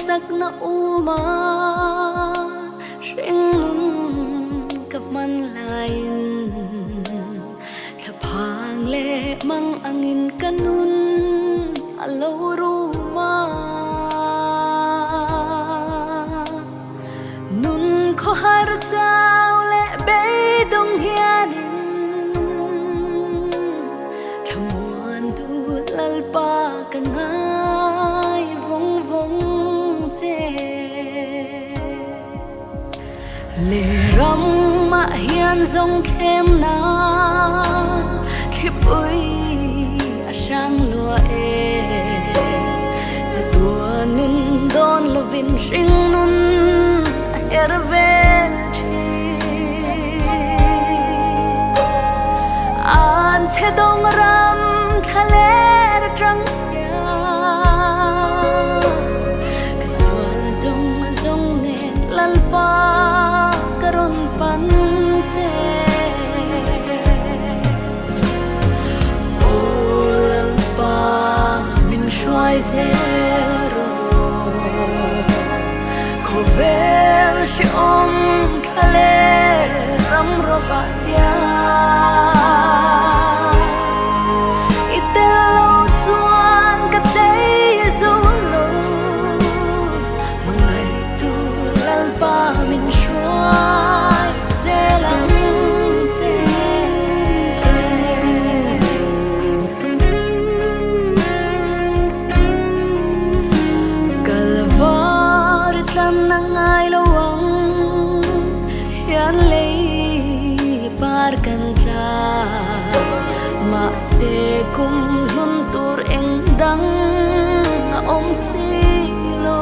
sắc na uma riêng nun cặp man lain khắp hàng lệ mang angin kanun alo ruma nun ko har chao lệ bê dong hianin khamuan du lalpa kangai vong vong che lệ ram ma hian zong khem na khi bụi sang lúa ta tua nun don lo vin ring nun ervel an se dong ram thale trăng ya ka sual zong zong ne lalpa karon pan che zero khovel shi om khale ram rovaya itelo chuan ka tei zolo mangai tu lalpa min shwai zelang che nangai lawang hian lei par kan tla ma se kum lun tur eng dang om si lo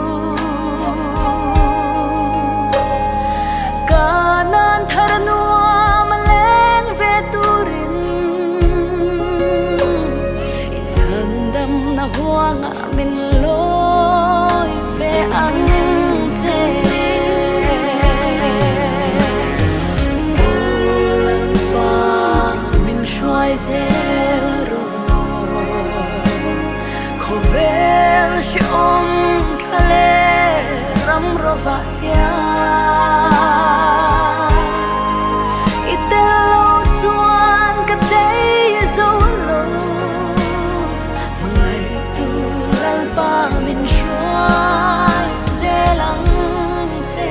kanan thar nuam leng ve turin i chandam na huanga min loi ve ang zero khovel shi om khale ram rovaya itelo chuan ka tei zolo mangai tu lalpa min shwai zelang che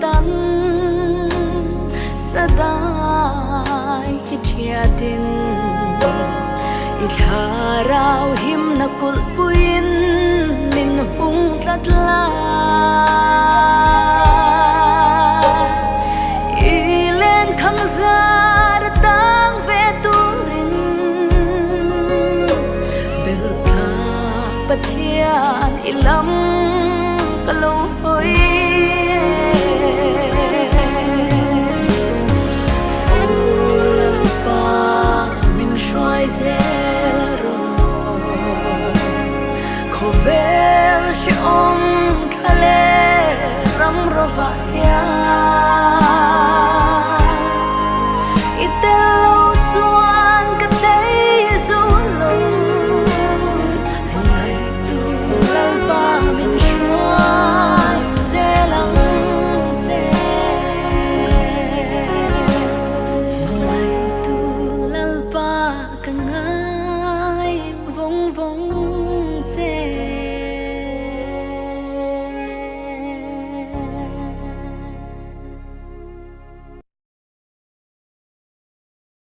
tan sadai hiatin ikharau him na kulpuin min hung tatla ilen khang zar tang ve turin belka pathian ilam kalo hoi zero khovel shi om khale ram rovaya